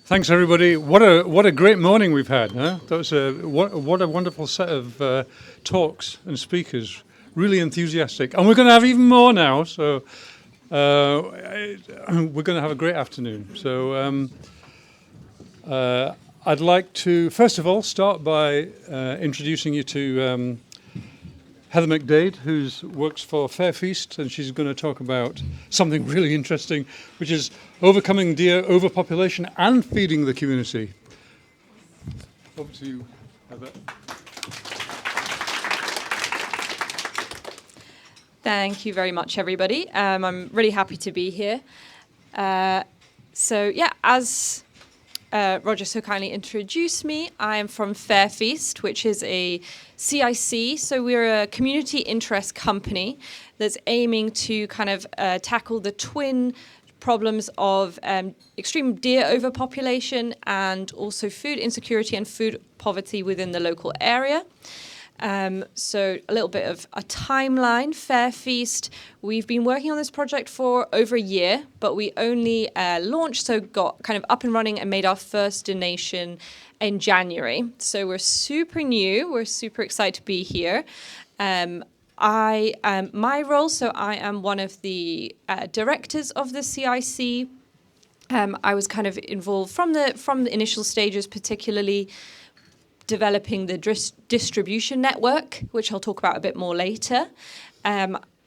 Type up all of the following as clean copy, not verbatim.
Thanks, everybody. What a great morning we've had. Huh? That was what a wonderful set of talks and speakers. Really enthusiastic, and we're going to have even more now. So we're going to have a great afternoon. So I'd like to first of all start by introducing you to Heather McDade, who works for Fair Feast, and she's going to talk about something really interesting, which is overcoming deer overpopulation and feeding the community. Over to you, Heather. Thank you very much, everybody. I'm really happy to be here. As Roger so kindly introduced me, I am from Fair Feast, which is a CIC. So we're a community interest company that's aiming to kind of tackle the twin problems of extreme deer overpopulation and also food insecurity and food poverty within the local area. So a little bit of a timeline. Fair Feast, we've been working on this project for over a year, but we only launched, so got kind of up and running and made our first donation in January. So we're super new. We're super excited to be here. My role, so I am one of the directors of the CIC. I was kind of involved from the initial stages, particularly developing the distribution network, which I'll talk about a bit more later.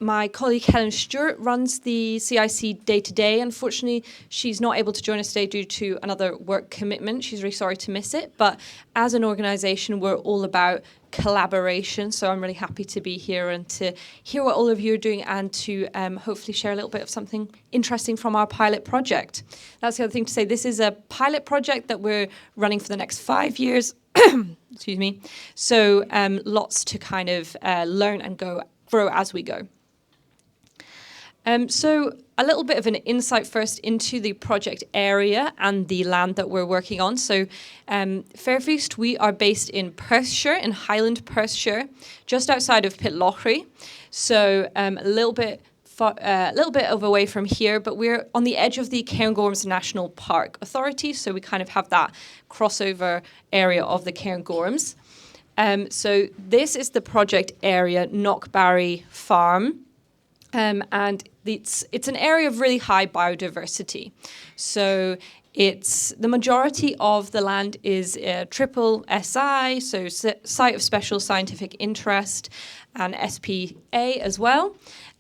My colleague Helen Stewart runs the CIC day-to-day. Unfortunately, she's not able to join us today due to another work commitment. She's really sorry to miss it. But as an organisation, we're all about collaboration. So I'm really happy to be here and to hear what all of you are doing and to hopefully share a little bit of something interesting from our pilot project. That's the other thing to say. This is a pilot project that we're running for the next 5 years. Excuse me. So lots to kind of learn and grow as we go. So a little bit of an insight first into the project area and the land that we're working on. So Fair Feast, we are based in Perthshire, in Highland Perthshire, just outside of Pitlochry. So a little bit of away from here, but we're on the edge of the Cairngorms National Park Authority, so we kind of have that crossover area of the Cairngorms. So this is the project area, Knockbarry Farm, and it's an area of really high biodiversity. So the majority of the land is triple SI, so Site of Special Scientific Interest, and SPA as well.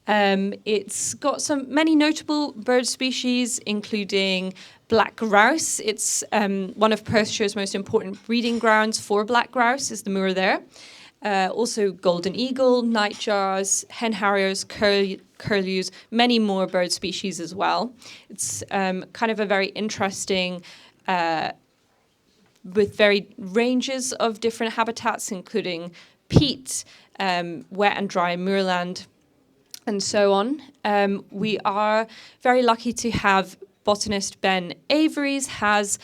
It's got many notable bird species, including black grouse. It's one of Perthshire's most important breeding grounds for black grouse, is the moor there. Also golden eagle, nightjars, hen harriers, curlews, many more bird species as well. It's kind of a very interesting, with very ranges of different habitats, including peat, wet and dry moorland, and so on. We are very lucky to have botanist Ben Avery's has,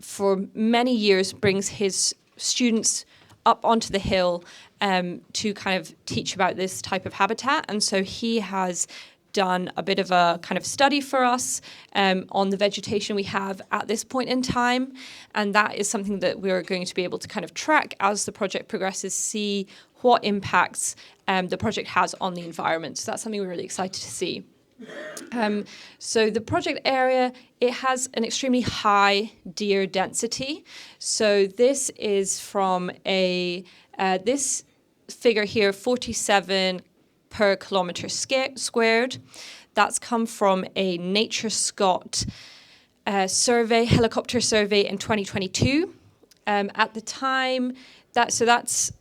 for many years, brings his students up onto the hill to kind of teach about this type of habitat. And so he has done a bit of a kind of study for us on the vegetation we have at this point in time. And that is something that we're going to be able to kind of track as the project progresses, see what impacts the project has on the environment. So that's something we're really excited to see. So the project area, it has an extremely high deer density. So this is from this figure here, 47 per kilometre squared. That's come from a NatureScot survey, helicopter survey in 2022. At the time, that's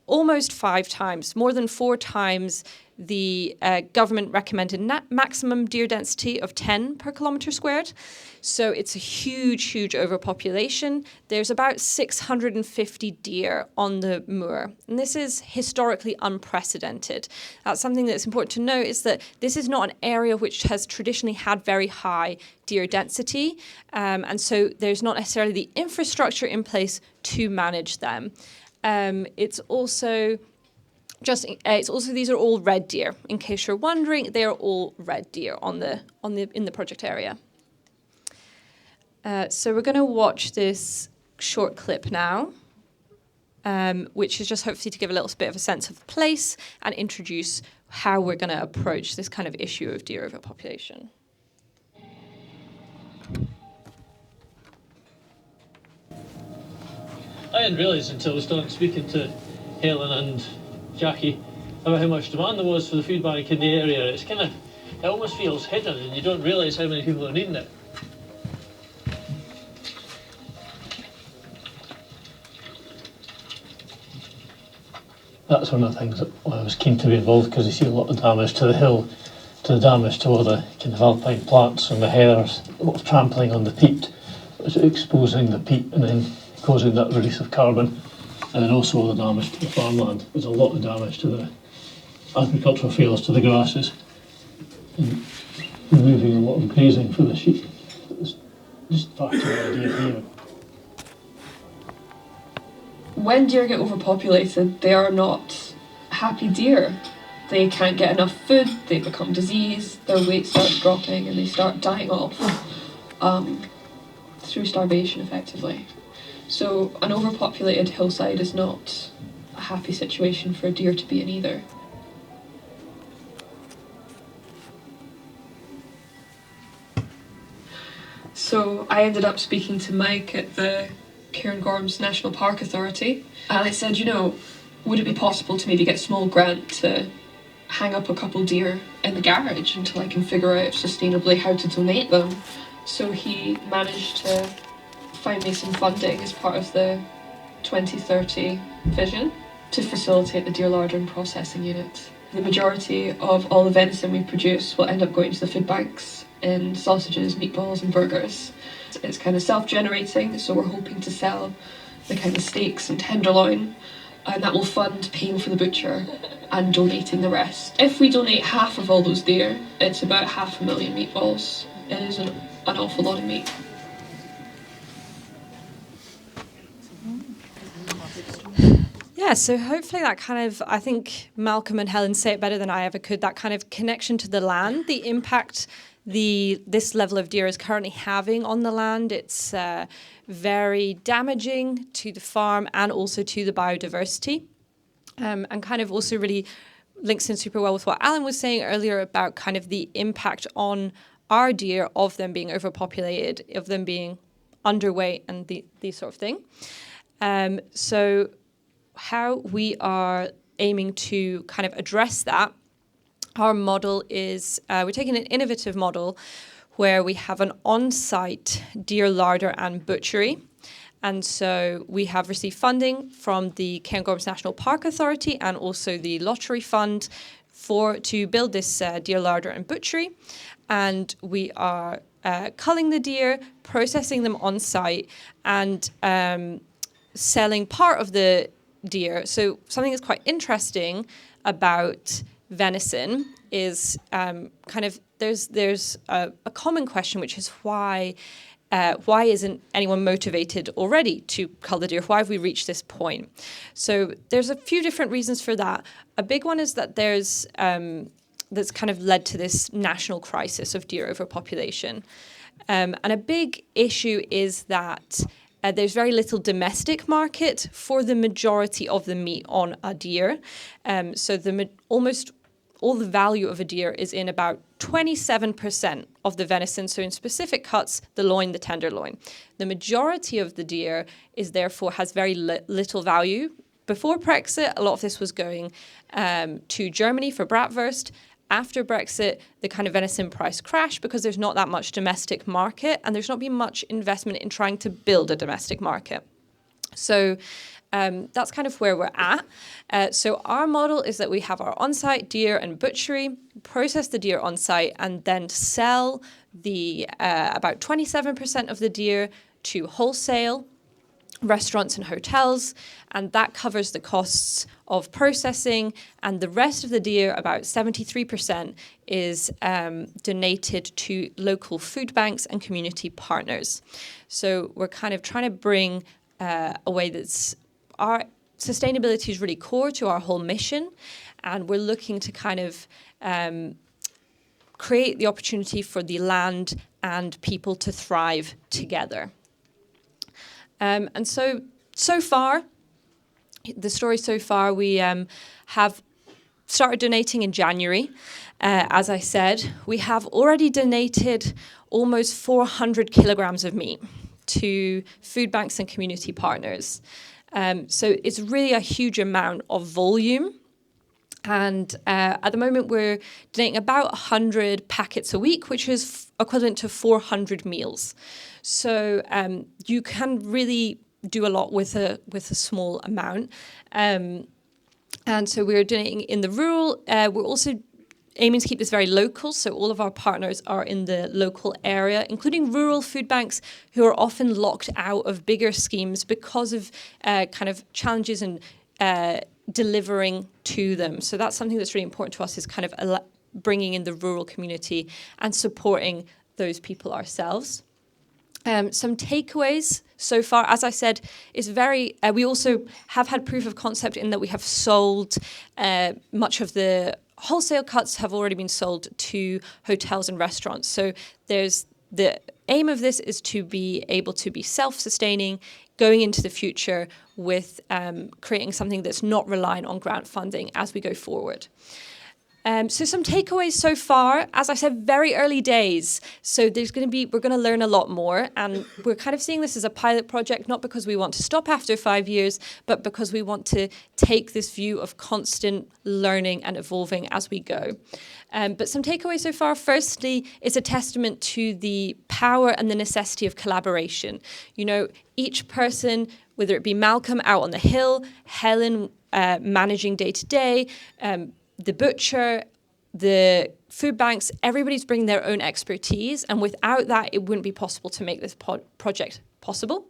almost 5 times, more than 4 times the government recommended maximum deer density of 10 per kilometre squared. So it's a huge, huge overpopulation. There's about 650 deer on the moor. And this is historically unprecedented. That's something that's important to note, is that this is not an area which has traditionally had very high deer density. And so there's not necessarily the infrastructure in place to manage them. It's also these are all red deer. In case you're wondering, they are all red deer in the project area. So we're going to watch this short clip now, which is just hopefully to give a little bit of a sense of the place and introduce how we're going to approach this kind of issue of deer overpopulation. I didn't realise until we started speaking to Helen and Jackie about how much demand there was for the food bank in the area. It's kind of, it almost feels hidden and you don't realise how many people are needing it. That's one of the things that I was keen to be involved, because you see a lot of damage to the hill, to the damage to all the kind of alpine plants and the heathers, a lot of trampling on the peat, which is exposing the peat and then causing that release of carbon, and then also all the damage to the farmland. There's a lot of damage to the agricultural fields, to the grasses, and removing a lot of grazing for the sheep. It's just back to the idea here. When deer get overpopulated, they are not happy deer. They can't get enough food, they become diseased, their weight starts dropping and they start dying off through starvation effectively. So an overpopulated hillside is not a happy situation for a deer to be in either. So I ended up speaking to Mike at the Cairngorms National Park Authority, and I said, you know, would it be possible to maybe get a small grant to hang up a couple deer in the garage until I can figure out sustainably how to donate them? So he managed to find me some funding as part of the 2030 vision to facilitate the deer larder and processing unit. The majority of all the venison we produce will end up going to the food banks in sausages, meatballs and burgers. It's kind of self-generating, so we're hoping to sell the kind of steaks and tenderloin, and that will fund paying for the butcher and donating the rest. If we donate half of all those deer, it's about 500,000 meatballs. It is an awful lot of meat. Yeah, so hopefully that kind of, I think Malcolm and Helen say it better than I ever could, that kind of connection to the land, the impact this level of deer is currently having on the land. It's very damaging to the farm and also to the biodiversity, and kind of also really links in super well with what Alan was saying earlier about kind of the impact on our deer of them being overpopulated, of them being underweight and these sort of thing. So how we are aiming to kind of address that, our model is, we're taking an innovative model where we have an on-site deer larder and butchery. And so we have received funding from the Cairngorms National Park Authority and also the Lottery Fund to build this deer larder and butchery. And we are culling the deer, processing them on-site, and selling part of the deer. So something that's quite interesting about venison is kind of there's a common question, which is why isn't anyone motivated already to cull the deer? Why have we reached this point? So there's a few different reasons for that. A big one is that there's that's kind of led to this national crisis of deer overpopulation, and a big issue is that there's very little domestic market for the majority of the meat on a deer. So almost all the value of a deer is in about 27% of the venison. So in specific cuts, the loin, the tenderloin. The majority of the deer is therefore has very little value. Before Brexit, a lot of this was going to Germany for bratwurst. After Brexit, the kind of venison price crashed because there's not that much domestic market and there's not been much investment in trying to build a domestic market. So that's kind of where we're at. So our model is that we have our on-site deer and butchery, process the deer on-site, and then sell the about 27% of the deer to wholesale restaurants and hotels, and that covers the costs of processing, and the rest of the deer, about 73%, is donated to local food banks and community partners. So we're kind of trying to bring a way that's our sustainability is really core to our whole mission, and we're looking to kind of create the opportunity for the land and people to thrive together. And so far, the story so far, we have started donating in January. As I said, we have already donated almost 400 kilograms of meat to food banks and community partners. So it's really a huge amount of volume. And at the moment, we're donating about 100 packets a week, which is equivalent to 400 meals. So you can really do a lot with a small amount. And so we're donating in the rural. We're also aiming to keep this very local, so all of our partners are in the local area, including rural food banks who are often locked out of bigger schemes because of kind of challenges in delivering to them. So that's something that's really important to us, is kind of bringing in the rural community and supporting those people ourselves. Some takeaways so far, as I said, is very, we also have had proof of concept in that we have sold much of the wholesale cuts have already been sold to hotels and restaurants. So there's the aim of this is to be able to be self-sustaining going into the future with creating something that's not reliant on grant funding as we go forward. So some takeaways so far, as I said, very early days. So we're going to learn a lot more, and we're kind of seeing this as a pilot project, not because we want to stop after 5 years, but because we want to take this view of constant learning and evolving as we go. But some takeaways so far, firstly, is a testament to the power and the necessity of collaboration. You know, each person, whether it be Malcolm out on the hill, Helen managing day to day, the butcher, the food banks, everybody's bringing their own expertise. And without that, it wouldn't be possible to make this project possible.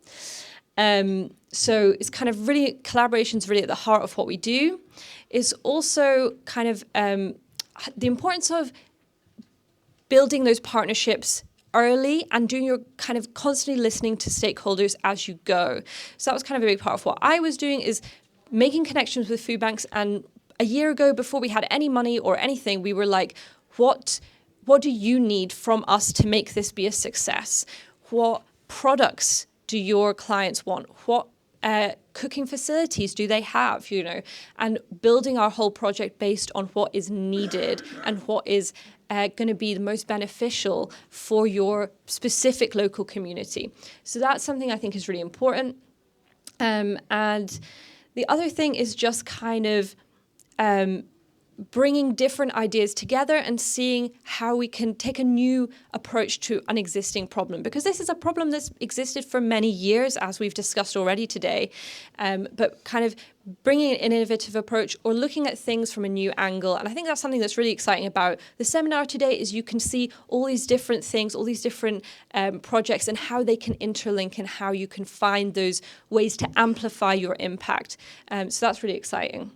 So it's kind of really, collaboration's really at the heart of what we do. It's also kind of the importance of building those partnerships early and doing your kind of constantly listening to stakeholders as you go. So that was kind of a big part of what I was doing, is making connections with food banks. And a year ago, before we had any money or anything, we were like, what do you need from us to make this be a success? What products do your clients want? What cooking facilities do they have, you know? And building our whole project based on what is needed and what is going to be the most beneficial for your specific local community. So that's something I think is really important. And the other thing is just kind of bringing different ideas together and seeing how we can take a new approach to an existing problem. Because this is a problem that's existed for many years, as we've discussed already today, but kind of bringing an innovative approach or looking at things from a new angle. And I think that's something that's really exciting about the seminar today, is you can see all these different things, all these different projects, and how they can interlink and how you can find those ways to amplify your impact. So that's really exciting.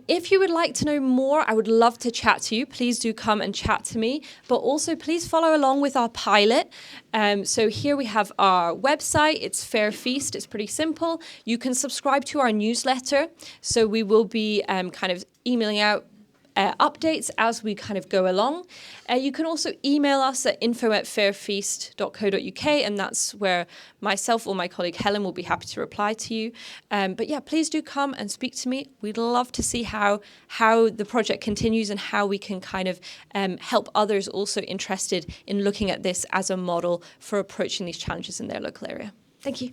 If you would like to know more, I would love to chat to you. Please do come and chat to me. But also, please follow along with our pilot. So here we have our website. It's Fair Feast. It's pretty simple. You can subscribe to our newsletter. So we will be kind of emailing out updates as we kind of go along. You can also email us at info@fairfeast.co.uk, and that's where myself or my colleague Helen will be happy to reply to you. But yeah, please do come and speak to me. We'd love to see how the project continues and how we can kind of help others also interested in looking at this as a model for approaching these challenges in their local area. Thank you.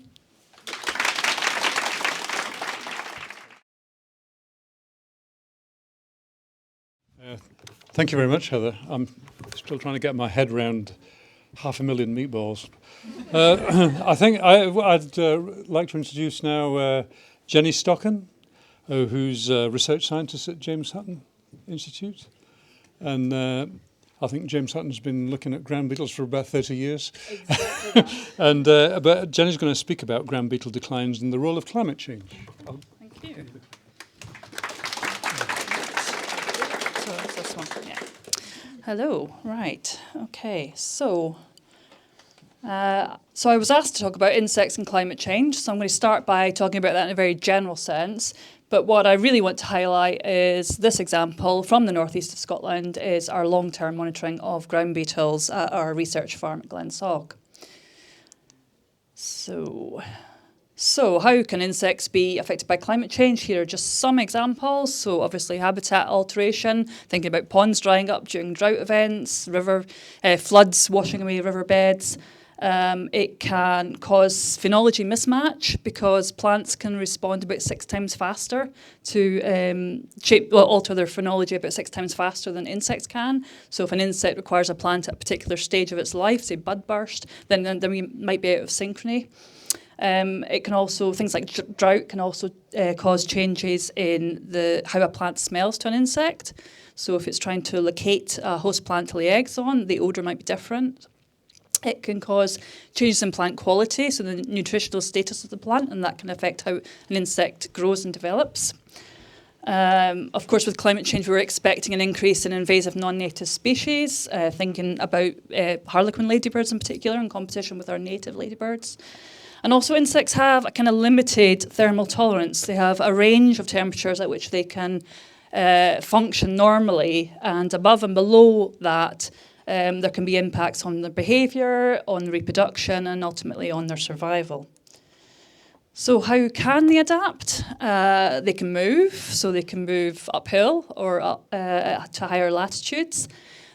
Thank you very much, Heather. I'm still trying to get my head around 500,000 meatballs. I think I'd like to introduce now Jenni Stockan, who's a research scientist at James Hutton Institute. And I think James Hutton's been looking at ground beetles for about 30 years. Exactly. But Jenni's going to speak about ground beetle declines and the role of climate change. Thank you. So that's this one, yeah. Hello, right, okay, so I was asked to talk about insects and climate change, so I'm going to start by talking about that in a very general sense, But what I really want to highlight is this example from the northeast of Scotland is our long-term monitoring of ground beetles at our research farm at Glensock. So how can insects be affected by climate change? Here are just some examples. So obviously habitat alteration, thinking about ponds drying up during drought events, floods washing away riverbeds. It can cause phenology mismatch because plants can respond about 6 times faster to alter their phenology about 6 times faster than insects can. So if an insect requires a plant at a particular stage of its life, say bud burst, then we might be out of synchrony. It can also, things like drought can also cause changes in how a plant smells to an insect. So if it's trying to locate a host plant to lay eggs on, the odour might be different. It can cause changes in plant quality, so the nutritional status of the plant, and that can affect how an insect grows and develops. Of course, with climate change, we're expecting an increase in invasive non-native species, thinking about harlequin ladybirds in particular in competition with our native ladybirds. And also insects have a kind of limited thermal tolerance. They have a range of temperatures at which they can function normally, and above and below that, there can be impacts on their behaviour, on reproduction, and ultimately on their survival. So how can they adapt? They can move, so they can move uphill or up, to higher latitudes.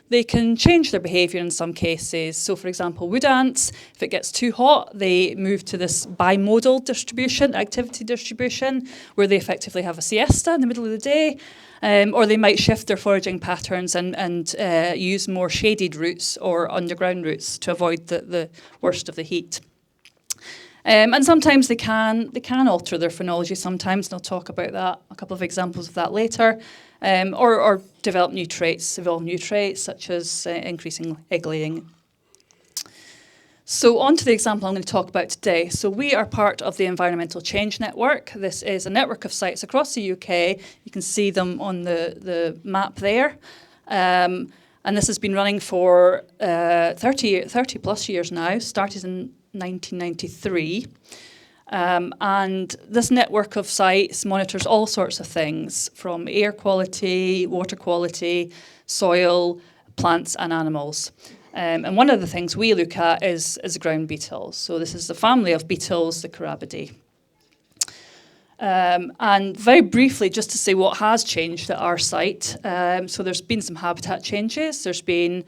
They can change their behaviour in some cases. So for example, wood ants, if it gets too hot, they move to this bimodal distribution, activity distribution, where they effectively have a siesta in the middle of the day, or they might shift their foraging patterns and use more shaded routes or underground routes to avoid the worst of the heat. And sometimes they can alter their phenology sometimes, and I'll talk about that, a couple of examples of that later, or evolve new traits such as increasing egg laying. So on to the example I'm going to talk about today. So we are part of the Environmental Change Network. This is a network of sites across the UK. You can see them on the map there. And this has been running for 30 plus years now, started in 1993. And this network of sites monitors all sorts of things from air quality, water quality, soil, plants and animals. And one of the things we look at is ground beetles. So this is the family of beetles, the Carabidae. And very briefly, just to say what has changed at our site. So there's been some habitat changes. There's been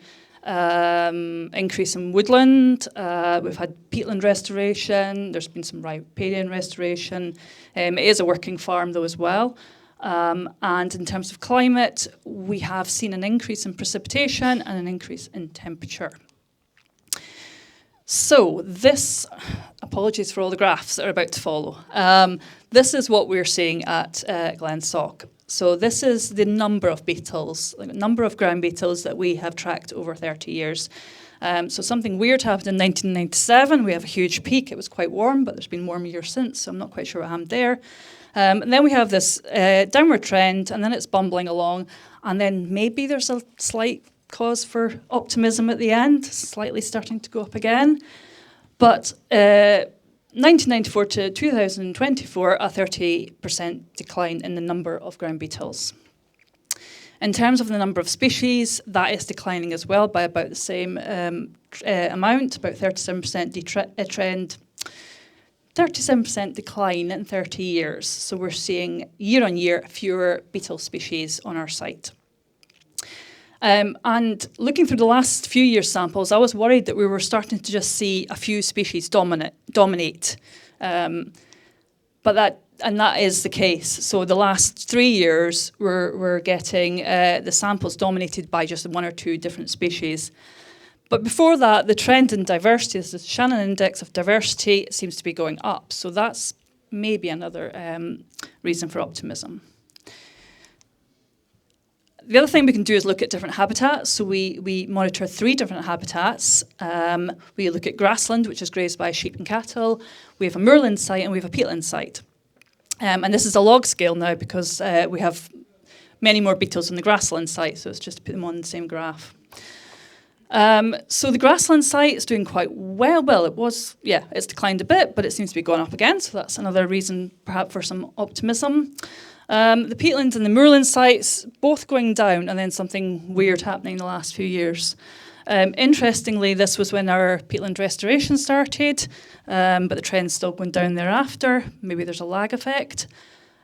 increase in woodland. We've had peatland restoration. There's been some riparian restoration. It is a working farm though as well. And in terms of climate, we have seen an increase in precipitation and an increase in temperature. So this, apologies for all the graphs that are about to follow. This is what we're seeing at Glensock. So this is the number of beetles, the number of ground beetles that we have tracked over 30 years. So something weird happened in 1997. We have a huge peak. It was quite warm, but there's been warm years since, so I'm not quite sure what happened there. And then we have this downward trend, and then it's bumbling along, and then maybe there's a slight cause for optimism at the end, slightly starting to go up again. But 1994 to 2024, a 30% decline in the number of ground beetles. In terms of the number of species, that is declining as well by about the same amount, about 37% trend. 37% decline in 30 years. So we're seeing year on year fewer beetle species on our site. And looking through the last few years' samples, I was worried that we were starting to just see a few species dominate. But that is the case. So the last 3 years, we're getting the samples dominated by just 1 or 2 different species. But before that, the trend in diversity, the Shannon Index of Diversity, seems to be going up. So that's maybe another reason for optimism. The other thing we can do is look at different habitats. So we monitor 3 different habitats. We look at grassland, which is grazed by sheep and cattle. We have a moorland site and we have a peatland site. And this is a log scale now because we have many more beetles on the grassland site. So it's just to put them on the same graph. So the grassland site is doing quite well. Well, it's declined a bit, but it seems to be going up again. So that's another reason perhaps for some optimism. The peatlands and the moorland sites, both going down, and then something weird happening in the last few years. Interestingly, this was when our peatland restoration started, but the trend's still going down thereafter. Maybe there's a lag effect.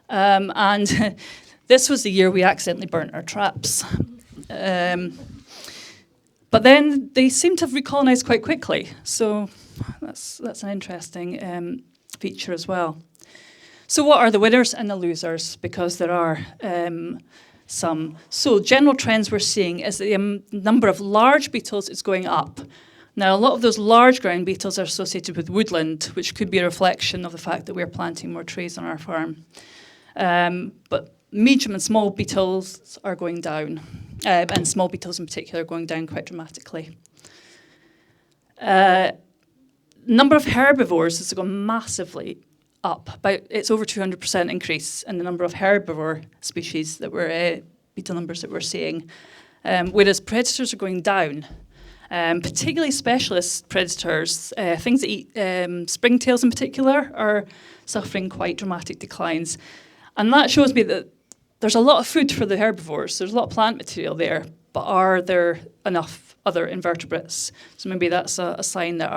And this was the year we accidentally burnt our traps. But then they seem to have recolonised quite quickly. So that's an interesting feature as well. So what are the winners and the losers? Because there are some. So general trends we're seeing is that the number of large beetles is going up. Now, a lot of those large ground beetles are associated with woodland, which could be a reflection of the fact that we're planting more trees on our farm. But medium and small beetles are going down, and small beetles in particular are going down quite dramatically. Number of herbivores has gone massively up. It's over 200% increase in the number of herbivore species that we're beetle numbers that we're seeing, whereas predators are going down. Particularly specialist predators, things that eat springtails in particular, are suffering quite dramatic declines. And that shows me that there's a lot of food for the herbivores. There's a lot of plant material there, but are there enough other invertebrates? So maybe that's a sign that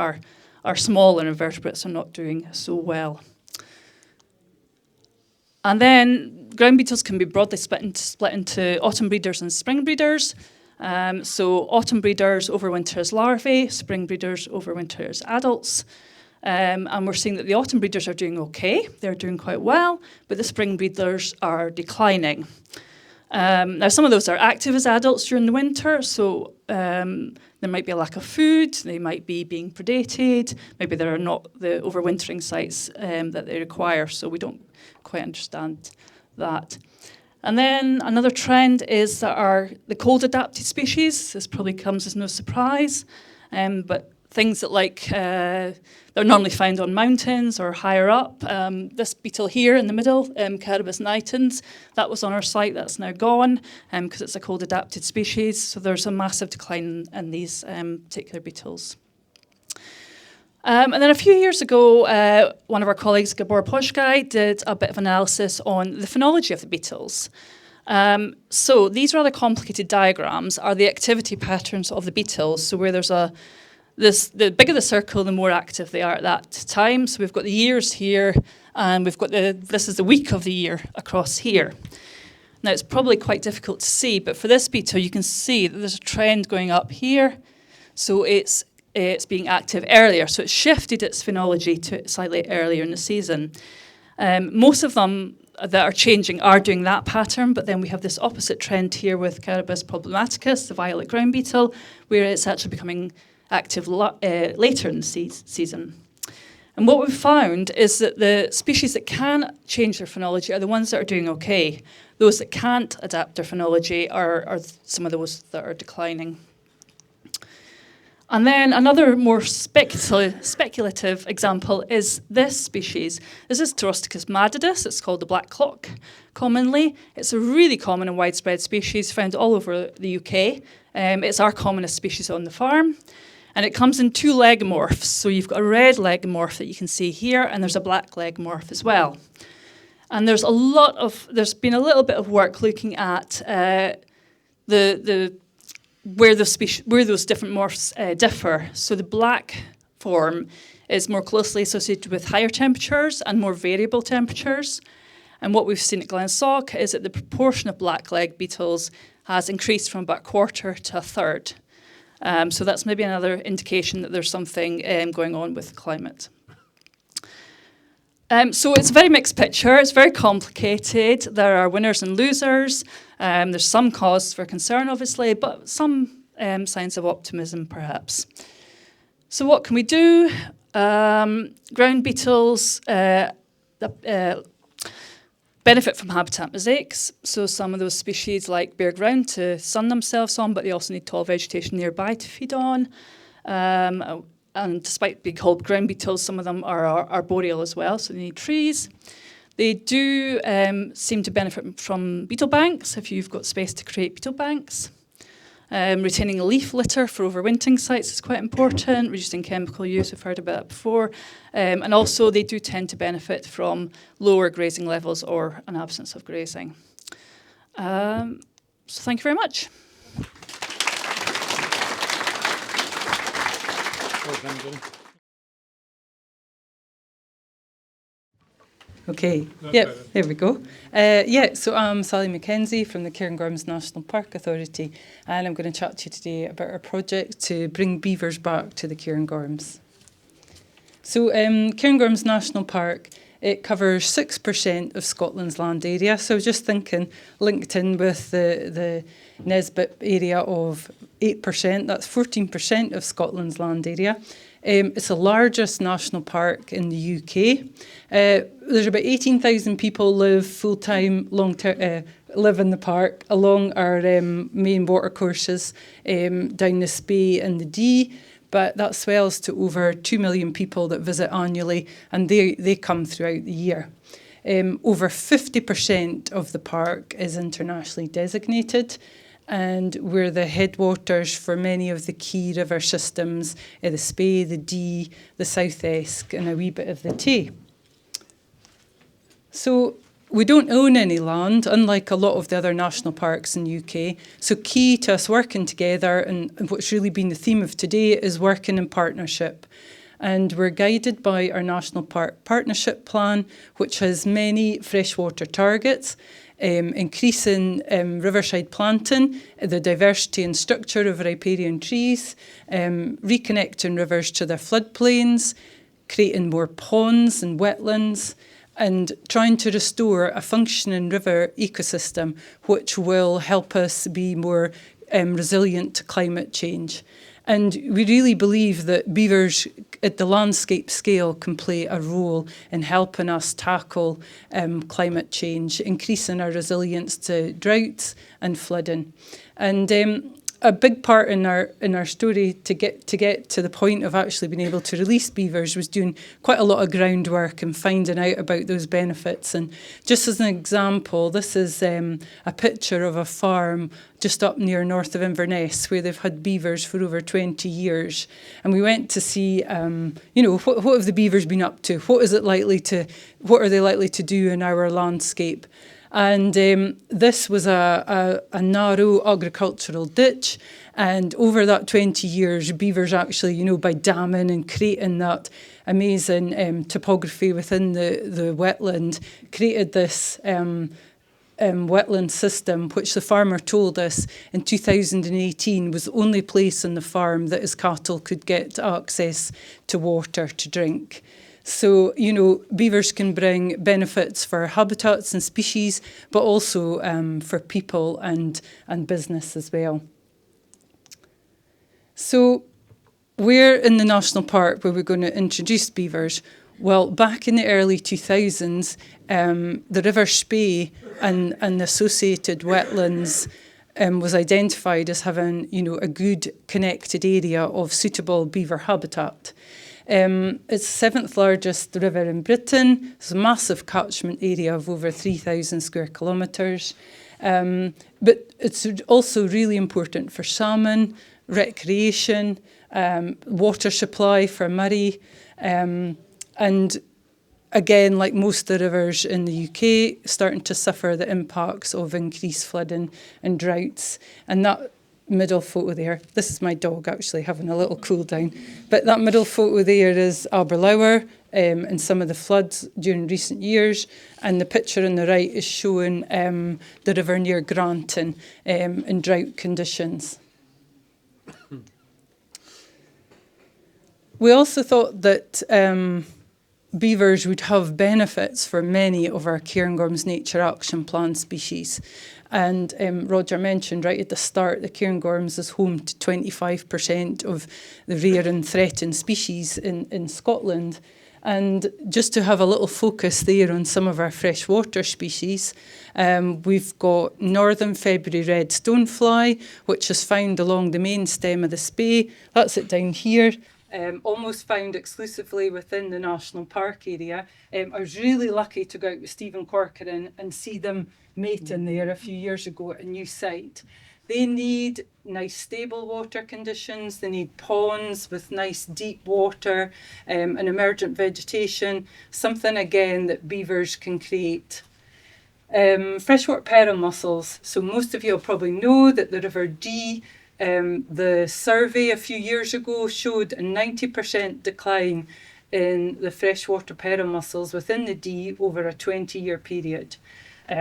our smaller invertebrates are not doing so well. And then ground beetles can be broadly split into autumn breeders and spring breeders. So autumn breeders overwinter as larvae, spring breeders overwinter as adults. And we're seeing that the autumn breeders are doing okay. They're doing quite well, but the spring breeders are declining. Now, some of those are active as adults during the winter, so there might be a lack of food, they might be being predated, maybe there are not the overwintering sites that they require, so we don't quite understand that. And then another trend is that the cold adapted species, this probably comes as no surprise, but things that they're normally found on mountains or higher up. This beetle here in the middle, Carabus nitens, that was on our site, that's now gone because it's a cold adapted species. So there's a massive decline in these particular beetles. And then a few years ago, one of our colleagues, Gabor Poshkai, did a bit of analysis on the phenology of the beetles. So these rather complicated diagrams are the activity patterns of the beetles. So where there's the bigger the circle, the more active they are at that time. So we've got the years here, and we've got this is the week of the year across here. Now it's probably quite difficult to see, but for this beetle you can see that there's a trend going up here. So it's being active earlier. So it's shifted its phenology to slightly earlier in the season. Most of them that are changing are doing that pattern, but then we have this opposite trend here with Carabus problematicus, the violet ground beetle, where it's actually becoming active later in the season. And what we've found is that the species that can change their phenology are the ones that are doing okay. Those that can't adapt their phenology are some of those that are declining. And then another more speculative example is this species. This is Pterosticus madidus. It's called the black clock commonly. It's a really common and widespread species found all over the UK. It's our commonest species on the farm. And it comes in two legomorphs. So you've got a red legomorph that you can see here, and there's a black legomorph as well. And there's been a little bit of work looking at where those different morphs differ. So the black form is more closely associated with higher temperatures and more variable temperatures. And what we've seen at Glensock is that the proportion of black-leg beetles has increased from about a quarter to a third. So that's maybe another indication that there's something going on with the climate. So it's a very mixed picture. It's very complicated. There are winners and losers. There's some cause for concern, obviously, but some signs of optimism, perhaps. So what can we do? Ground beetles benefit from habitat mosaics. So some of those species like bare ground to sun themselves on, but they also need tall vegetation nearby to feed on. And despite being called ground beetles, some of them are arboreal as well, so they need trees. They do seem to benefit from beetle banks, if you've got space to create beetle banks. Retaining leaf litter for overwintering sites is quite important. Reducing chemical use, we've heard about that before. And also they do tend to benefit from lower grazing levels or an absence of grazing. So thank you very much. Well done, Jenni. Okay, That's yep, better. there we go. So I'm Sally Mackenzie from the Cairngorms National Park Authority, and I'm going to chat to you today about our project to bring beavers back to the Cairngorms. So Cairngorms National Park, it covers 6% of Scotland's land area. So I was just thinking, linked in with the NESBiP area of 8%, that's 14% of Scotland's land area. It's the largest national park in the UK. There's about 18,000 people live full-time, live in the park along our main watercourses down the Spey and the Dee. But that swells to over 2 million people that visit annually, and they come throughout the year. Over 50% of the park is internationally designated, and we're the headwaters for many of the key river systems, the Spey, the Dee, the South Esk, and a wee bit of the Tay. So we don't own any land, unlike a lot of the other national parks in the UK. So key to us working together, and what's really been the theme of today, is working in partnership. And we're guided by our National Park Partnership Plan, which has many freshwater targets, increasing riverside planting, the diversity and structure of riparian trees, reconnecting rivers to their floodplains, creating more ponds and wetlands, and trying to restore a functioning river ecosystem which will help us be more resilient to climate change. And we really believe that beavers at the landscape scale can play a role in helping us tackle climate change, increasing our resilience to droughts and flooding. And a big part in our story to get to the point of actually being able to release beavers was doing quite a lot of groundwork and finding out about those benefits. And just as an example, this is a picture of a farm just up near north of Inverness where they've had beavers for over 20 years. And we went to see, what have the beavers been up to? What are they likely to do in our landscape? And this was a narrow agricultural ditch. And over that 20 years, beavers actually, by damming and creating that amazing topography within the wetland, created this wetland system, which the farmer told us in 2018 was the only place on the farm that his cattle could get access to water to drink. So, beavers can bring benefits for habitats and species, but also for people and business as well. So, where in the national park were we going to introduce beavers? Well, back in the early 2000s, the River Spey and the associated wetlands was identified as having, a good connected area of suitable beaver habitat. It's the seventh largest river in Britain. It's a massive catchment area of over 3,000 square kilometres. But it's also really important for salmon, recreation, water supply for Murray. And again, like most of the rivers in the UK, starting to suffer the impacts of increased flooding and droughts. And that middle photo there, this is my dog actually having a little cool down, but that middle photo there is Aberlour and some of the floods during recent years, and the picture on the right is showing the river near Granton in drought conditions. We also thought that beavers would have benefits for many of our Cairngorms Nature Action Plan species. And Roger mentioned right at the start, the Cairngorms is home to 25% of the rare and threatened species in Scotland. And just to have a little focus there on some of our freshwater species, we've got northern February red stonefly, which is found along the main stem of the Spey. That's it down here. Almost found exclusively within the national park area. I was really lucky to go out with Stephen Corcoran and see them mating there a few years ago at a new site. They need nice stable water conditions, they need ponds with nice deep water and emergent vegetation, something again that beavers can create. Freshwater peril mussels. So most of you will probably know that the River Dee, the survey a few years ago showed a 90% decline in the freshwater peril mussels within the Dee over a 20-year period.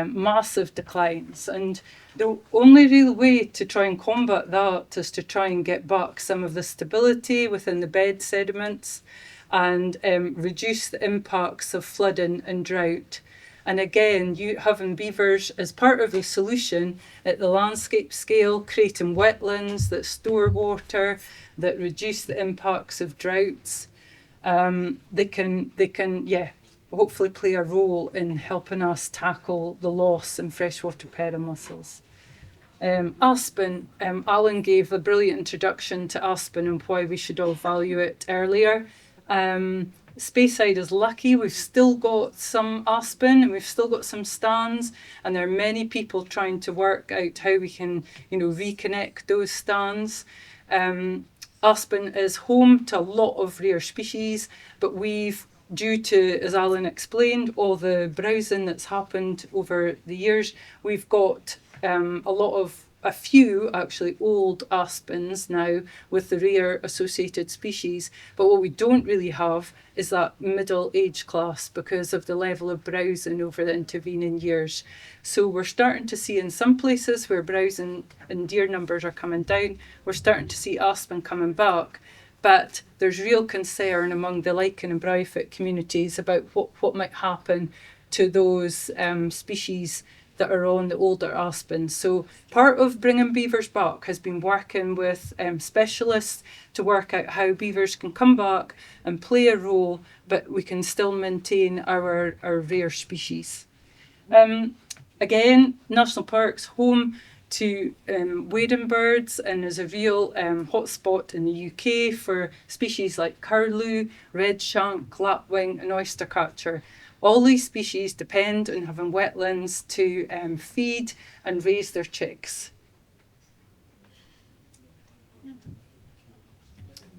Massive declines, and the only real way to try and combat that is to try and get back some of the stability within the bed sediments and reduce the impacts of flooding and drought. And again, you having beavers as part of the solution at the landscape scale, creating wetlands that store water, that reduce the impacts of droughts. They can hopefully play a role in helping us tackle the loss in freshwater peril mussels. Aspen, Alan gave a brilliant introduction to aspen and why we should all value it earlier. Speyside is lucky, we've still got some aspen and we've still got some stands, and there are many people trying to work out how we can, reconnect those stands. Aspen is home to a lot of rare species, but we've, due to, as Alan explained, all the browsing that's happened over the years, we've got a few actually old aspens now with the rare associated species, but what we don't really have is that middle age class because of the level of browsing over the intervening years. So we're starting to see in some places where browsing and deer numbers are coming down, we're starting to see aspen coming back. But there's real concern among the lichen and bryophyte communities about what might happen to those species that are on the older aspens. So part of bringing beavers back has been working with specialists to work out how beavers can come back and play a role, but we can still maintain our rare species. Again, National Park's home to wading birds and is a real hotspot in the UK for species like curlew, redshank, lapwing and oystercatcher. All these species depend on having wetlands to feed and raise their chicks.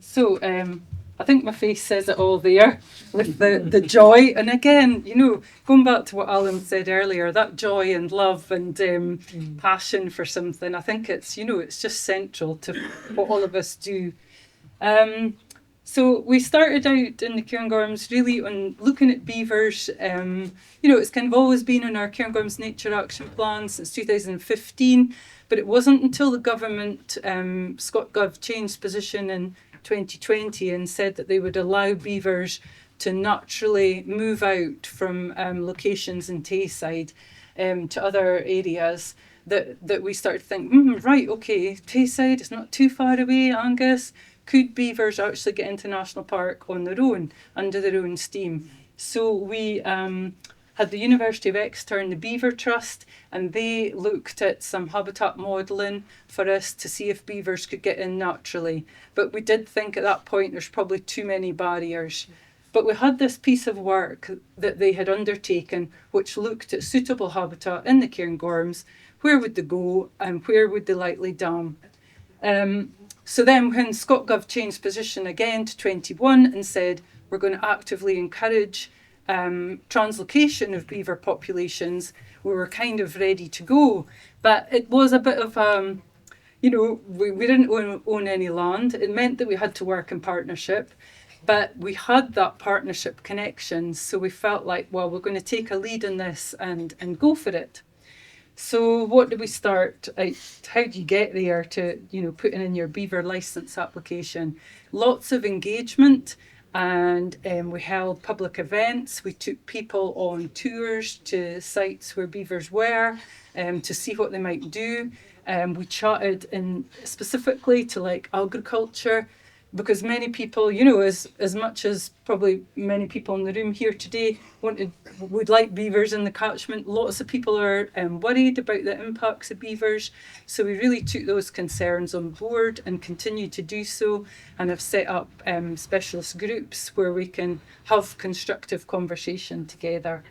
So I think my face says it all there with the joy. And again, going back to what Alan said earlier, that joy and love and passion for something, I think it's just central to what all of us do. So we started out in the Cairngorms really on looking at beavers. It's kind of always been on our Cairngorms Nature Action Plan since 2015, but it wasn't until the government, ScotGov, changed position in 2020 and said that they would allow beavers to naturally move out from locations in Tayside to other areas that we started to think, right, okay, Tayside is not too far away, Angus. Could beavers actually get into National Park on their own, under their own steam? So we had the University of Exeter and the Beaver Trust, and they looked at some habitat modelling for us to see if beavers could get in naturally. But we did think at that point there's probably too many barriers. But we had this piece of work that they had undertaken which looked at suitable habitat in the Cairngorms. Where would they go and where would they likely dam? So then when ScotGov changed position again to 21 and said we're going to actively encourage translocation of beaver populations, we were kind of ready to go. But it was a bit of, we didn't own any land. It meant that we had to work in partnership, but we had that partnership connection. So we felt like, well, we're going to take a lead in this and go for it. So what do we start? How do you get there to, putting in your beaver licence application? Lots of engagement, and we held public events. We took people on tours to sites where beavers were to see what they might do. We chatted specifically to agriculture, because many people, as much as probably many people in the room here today would like beavers in the catchment, lots of people are worried about the impacts of beavers. So we really took those concerns on board and continue to do so, and have set up specialist groups where we can have constructive conversation together.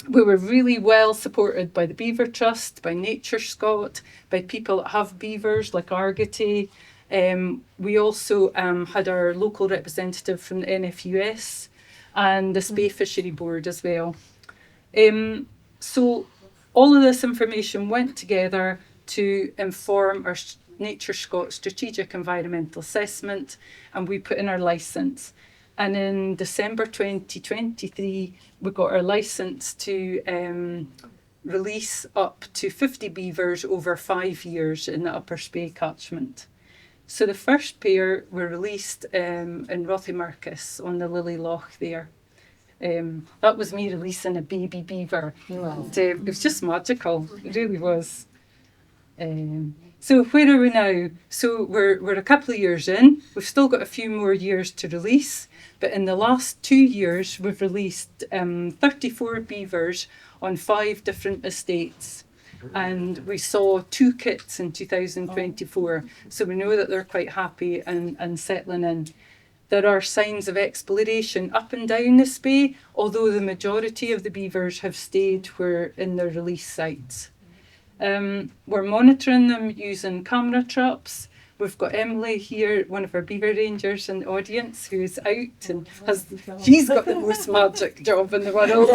We were really well supported by the Beaver Trust, by Nature Scot, by people that have beavers like Argotay. We also had our local representative from the NFUS and the Spey Fishery Board as well. So all of this information went together to inform our Nature Scot Strategic Environmental Assessment, and we put in our licence. And in December 2023, we got our licence to release up to 50 beavers over 5 years in the Upper Spey catchment. So the first pair were released in Rothimarcus on the Lily Loch there. That was me releasing a baby beaver. And, it was just magical, it really was. So where are we now? So we're a couple of years in. We've still got a few more years to release, but in the last 2 years we've released 34 beavers on 5 different estates, and we saw 2 kits in 2024. So we know that they're quite happy and settling in. There are signs of exploration up and down the Spey, although the majority of the beavers have stayed where in their release sites. We're monitoring them using camera traps. We've got Emily here, one of our beaver rangers in the audience, who's out and she's got the most magic job in the world.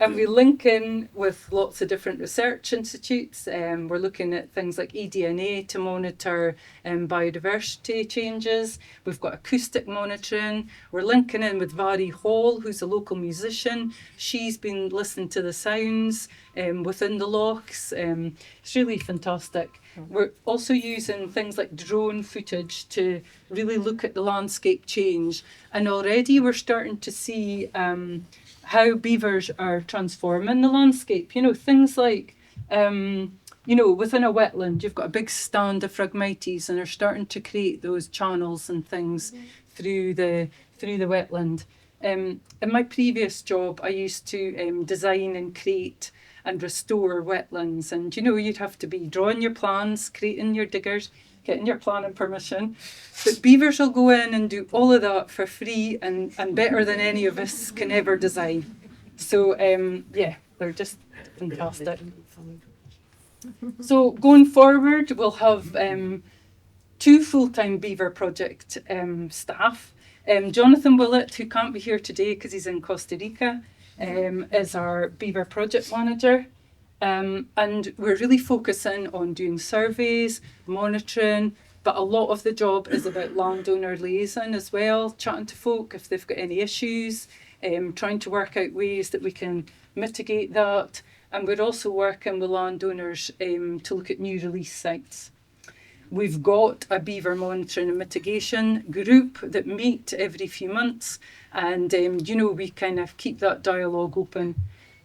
And we link in with lots of different research institutes. We're looking at things like eDNA to monitor biodiversity changes. We've got acoustic monitoring. We're linking in with Vary Hall, who's a local musician. She's been listening to the sounds within the lochs. It's really fantastic. We're also using things like drone footage to really look at the landscape change. And already we're starting to see how beavers are transforming the landscape. You know, things like, you know, within a wetland, you've got a big stand of Phragmites and they're starting to create those channels and things through the wetland. In my previous job, I used to design and create and restore wetlands. And, you know, you'd have to be drawing your plans, creating your diggers, getting your planning permission. But beavers will go in and do all of that for free and better than any of us can ever design. So, yeah, they're just fantastic. So going forward, we'll have 2 full-time beaver project staff. Jonathan Willett, who can't be here today because he's in Costa Rica, is our beaver project manager. And we're really focusing on doing surveys, monitoring, but a lot of the job is about landowner liaison as well, chatting to folk if they've got any issues, trying to work out ways that we can mitigate that. And we're also working with landowners to look at new release sites. We've got a beaver monitoring and mitigation group that meet every few months, and you know, we kind of keep that dialogue open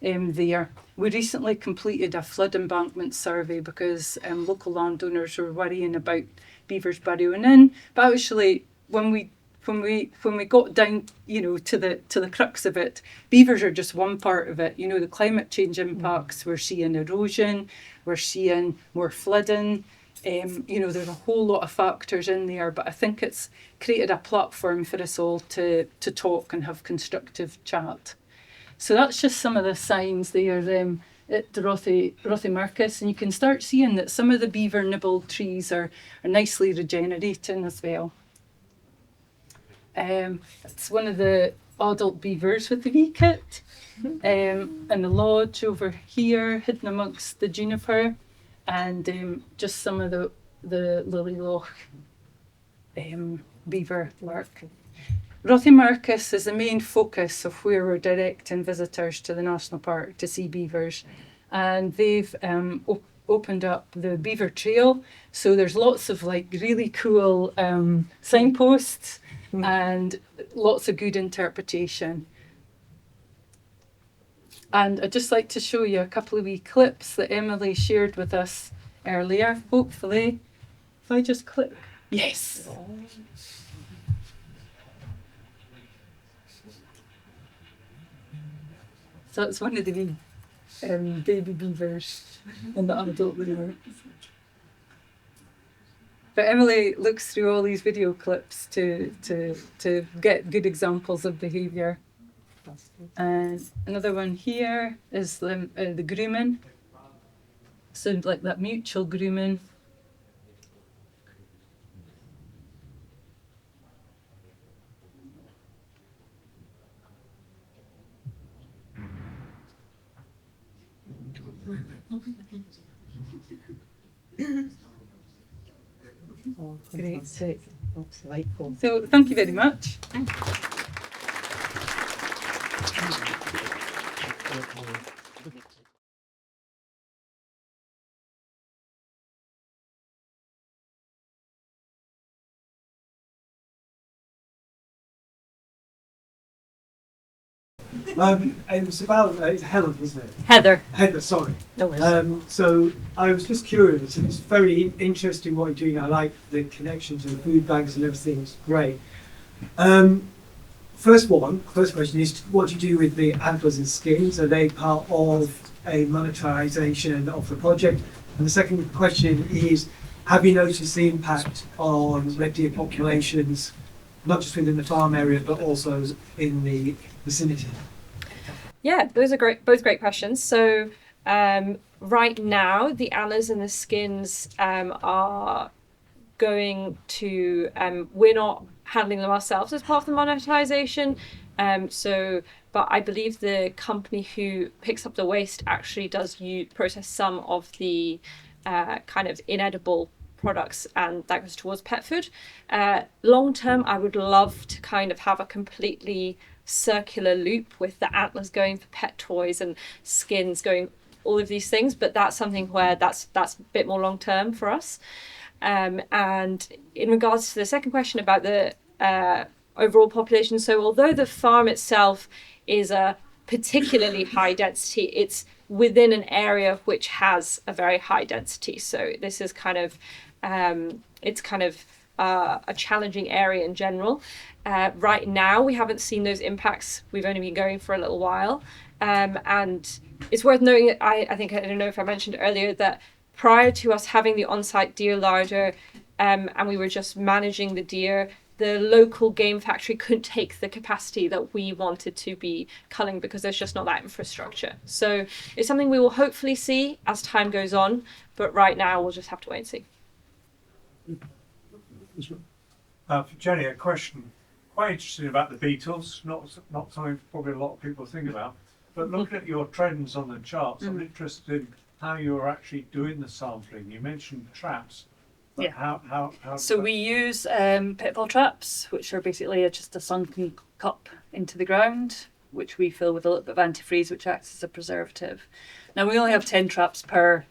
there. We recently completed a flood embankment survey because local landowners were worrying about beavers burrowing in. But actually, when we got down, you know, to the crux of it, beavers are just one part of it. You know, the climate change impacts. We're seeing erosion. We're seeing more flooding. You know, there's a whole lot of factors in there, but I think it's created a platform for us all to talk and have constructive chat. So that's just some of the signs there at the Rothimarcus, and you can start seeing that some of the beaver nibbled trees are nicely regenerating as well. It's one of the adult beavers with the wee kit, and the lodge over here hidden amongst the juniper. And just some of the Lily Loch beaver lurk. Rothimarcus is the main focus of where we're directing visitors to the national park to see beavers. And they've opened up the beaver trail. So there's lots of like really cool signposts and lots of good interpretation. And I'd just like to show you a couple of wee clips that Emily shared with us earlier, hopefully. If I just click. Yes. So it's one of the wee baby beavers in the adult beaver. But Emily looks through all these video clips to get good examples of behaviour. And another one here is the grooming. So like that mutual grooming. Great. So thank you very much. It was about it's Helen, wasn't it? Heather. Heather, sorry. No worries. So I was just curious. It's very interesting what you're doing. I like the connection to the food banks and everything. It's great. First question is, what do you do with the antlers and skins? Are they part of a monetization of the project? And the second question is, have you noticed the impact on red deer populations, not just within the farm area, but also in the vicinity? Yeah, those are both great questions. So right now, the antlers and the skins are going to, we're not handling them ourselves as part of the monetization. But I believe the company who picks up the waste actually does process some of the kind of inedible products, and that goes towards pet food. Long term, I would love to kind of have a completely circular loop with the antlers going for pet toys and skins going all of these things, but that's something where that's a bit more long term for us. And in regards to the second question about the overall population, so although the farm itself is a particularly high density, it's within an area which has a very high density. So this is kind of a challenging area in general. Right now, we haven't seen those impacts. We've only been going for a little while. And it's worth noting that I don't know if I mentioned earlier, that prior to us having the on-site deer larder, and we were just managing the deer, the local game factory couldn't take the capacity that we wanted to be culling because there's just not that infrastructure. So it's something we will hopefully see as time goes on, but right now we'll just have to wait and see. For Jenny, a question. Quite interested about the beetles, not something probably a lot of people think about, but looking at your trends on the charts, I'm interested in how you're actually doing the sampling. You mentioned traps. But Yeah. How So we use pitfall traps, which are basically just a sunken cup into the ground, which we fill with a little bit of antifreeze, which acts as a preservative. Now we only have 10 traps per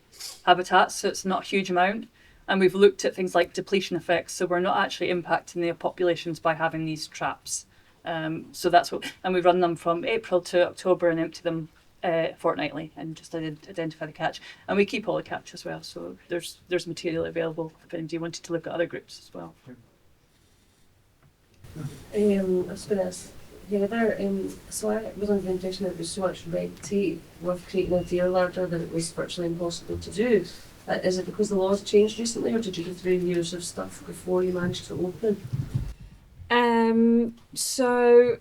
habitat, so it's not a huge amount. And we've looked at things like depletion effects, so we're not actually impacting the populations by having these traps. So that's what, and we run them from April to October and empty them fortnightly and just identify the catch. And we keep all the catch as well, so there's material available if anybody wanted to look at other groups as well. I was going to ask Heather, so I was under the impression that there was so much red tape with creating a deer larder that it was virtually impossible to do. Is it because the laws changed recently, or did you go through years of stuff before you managed to open? So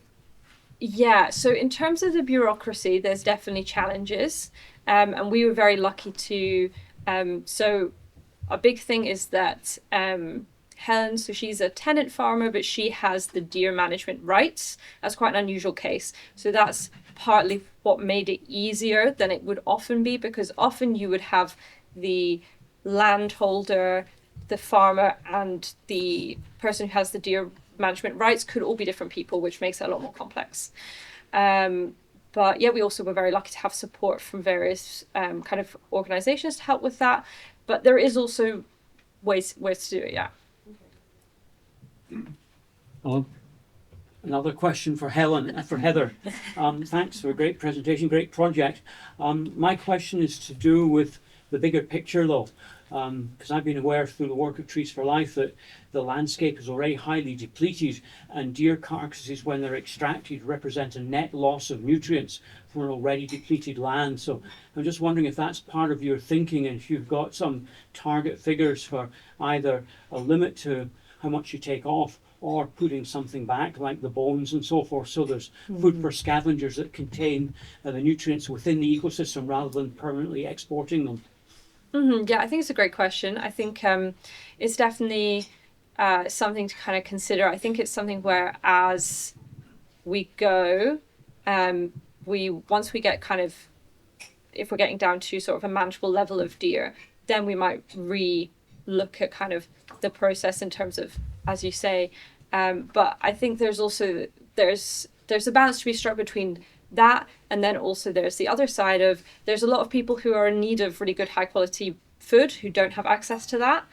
in terms of the bureaucracy, there's definitely challenges, and we were very lucky to. So a big thing is that Helen, so she's a tenant farmer, but she has the deer management rights. That's quite an unusual case. So that's partly what made it easier than it would often be, because often you would have the landholder, the farmer, and the person who has the deer management rights could all be different people, which makes it a lot more complex. But yeah, we also were very lucky to have support from various kind of organizations to help with that. But there is also ways to do it, yeah. Another question for Heather. Thanks for a great presentation, great project. My question is to do with the bigger picture though, because I've been aware through the work of Trees for Life that the landscape is already highly depleted, and deer carcasses, when they're extracted, represent a net loss of nutrients for an already depleted land. So I'm just wondering if that's part of your thinking, and if you've got some target figures for either a limit to how much you take off, or putting something back like the bones and so forth. So there's food for scavengers that contain the nutrients within the ecosystem rather than permanently exporting them. Yeah, I think it's a great question. I think it's definitely something to kind of consider. I think it's something where as we go, once we get kind of, if we're getting down to sort of a manageable level of deer, then we might look at kind of the process in terms of, as you say. But I think there's also there's a balance to be struck between that, and then also there's the other side of, there's a lot of people who are in need of really good high quality food who don't have access to that,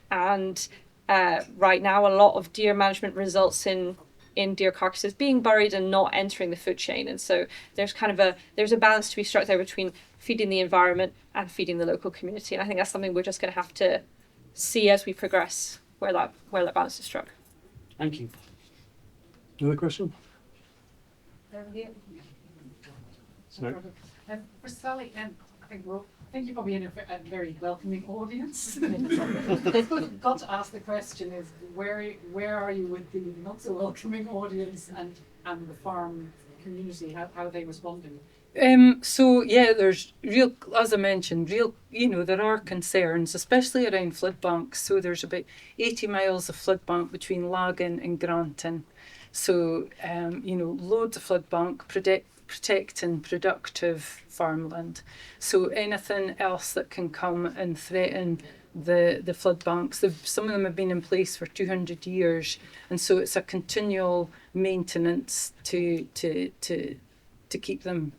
and right now a lot of deer management results in deer carcasses being buried and not entering the food chain. And so there's kind of there's a balance to be struck there between feeding the environment and feeding the local community, and I think that's something we're just going to have to see as we progress where that balance is struck. Thank you. Another question? Sorry. For Sally, I think you're probably in a very welcoming audience. Got to ask the question is, where are you with the not so welcoming audience and the farm community? How are they responding? So yeah, there's real, as I mentioned, there are concerns, especially around flood banks. So there's about 80 miles of flood bank between Lagan and Granton. So, loads of flood bank protecting productive farmland. So anything else that can come and threaten the flood banks, some of them have been in place for 200 years. And so it's a continual maintenance to keep them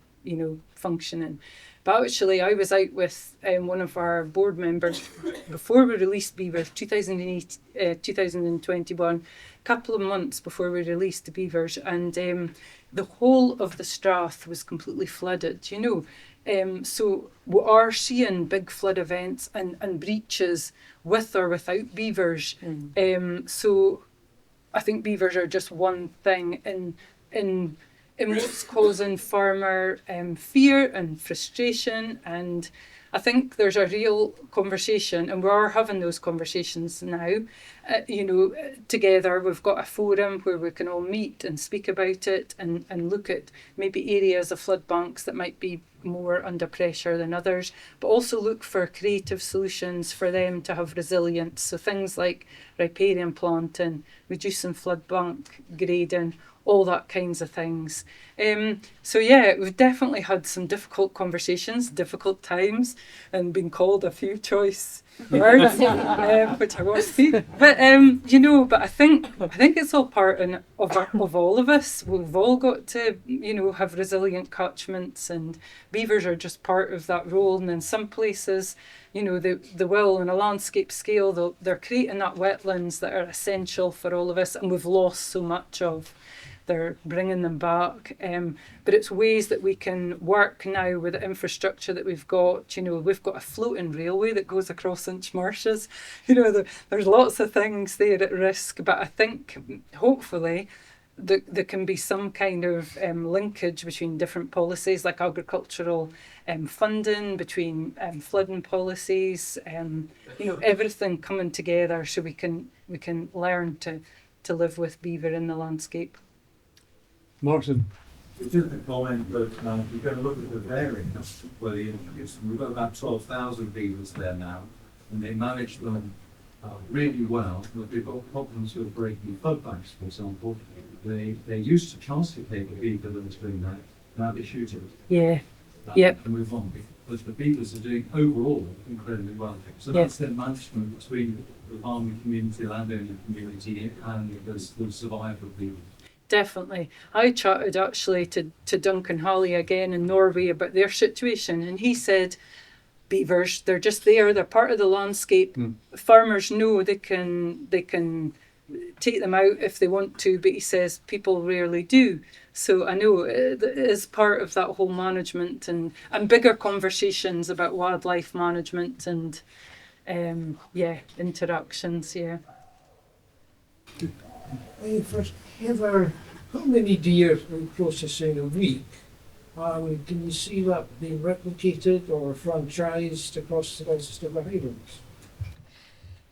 functioning. But actually, I was out with one of our board members before we released beavers, 2021, a couple of months before we released the beavers, and the whole of the Strath was completely flooded, So we are seeing big flood events and breaches with or without beavers. So I think beavers are just one thing in what's causing farmer fear and frustration. And I think there's a real conversation, and we are having those conversations now, together. We've got a forum where we can all meet and speak about it and look at maybe areas of flood banks that might be more under pressure than others, but also look for creative solutions for them to have resilience. So things like riparian planting, reducing flood bank grading, all that kinds of things. So yeah, we've definitely had some difficult conversations, difficult times, and been called a few choice words, which I won't speak. But but I think it's all part of all of us. We've all got to have resilient catchments, and beavers are just part of that role. And in some places, the will on a landscape scale, they're creating that wetlands that are essential for all of us, and we've lost so much of. They're bringing them back, but it's ways that we can work now with the infrastructure that we've got. We've got a floating railway that goes across Inch Marshes. There's lots of things there at risk, but I think hopefully there can be some kind of linkage between different policies, like agricultural funding, between flooding policies, everything coming together so we can learn to live with beaver in the landscape. Martin. Just a comment that we're going to look at the variance where the introduced. We've got about 12,000 beavers there now, and they manage them really well. But they've got problems with breaking flood banks, for example. They used to classicate the beaver that was doing that. Now they shoot it. Yeah. Yep. And move on. But the beavers are doing overall incredibly well. So that's their management between the farming community, landowner community, and the survival of beavers. Definitely. I chatted actually to Duncan Halley again in Norway about their situation, and he said beavers, they're just there, they're part of the landscape. Farmers know they can take them out if they want to, but he says people rarely do. So I know it is part of that whole management and bigger conversations about wildlife management and interactions. First, Heather, how many deer are we processing a week? Can you see that being replicated or franchised across the rest of the Highlands?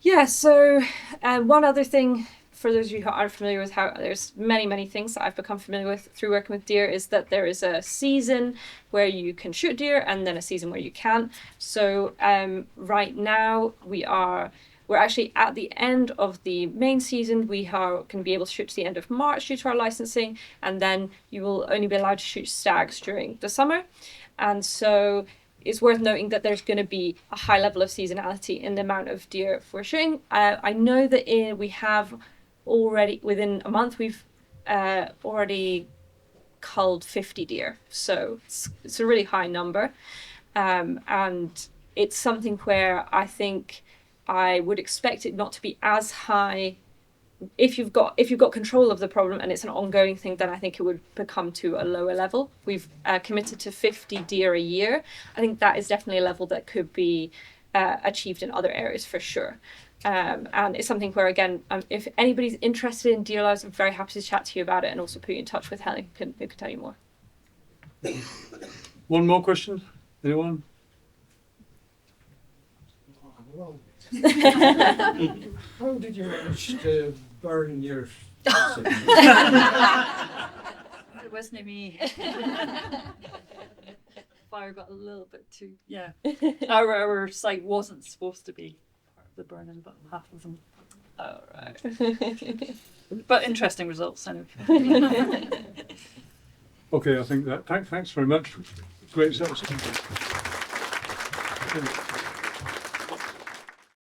Yeah, so one other thing for those of you who aren't familiar with how, there's many things that I've become familiar with through working with deer, is that there is a season where you can shoot deer and then a season where you can't. So right now we're actually at the end of the main season. We can be able to shoot to the end of March due to our licensing, and then you will only be allowed to shoot stags during the summer. And so it's worth noting that there's going to be a high level of seasonality in the amount of deer we're shooting. I know that we have already, within a month, we've already culled 50 deer. So it's a really high number. And it's something where I think I would expect it not to be as high. If you've got control of the problem and it's an ongoing thing, then I think it would become to a lower level. We've committed to 50 deer a year. I think that is definitely a level that could be achieved in other areas for sure. And it's something where, again, if anybody's interested in deer lives, I'm very happy to chat to you about it and also put you in touch with Helen who can tell you more. One more question? Anyone? How did you manage to burn your It wasn't me. Fire got a little bit too, yeah. Our site wasn't supposed to be part of the burning, but half of them. All right. But interesting results, anyway. Okay, I think that. Thanks very much. Great.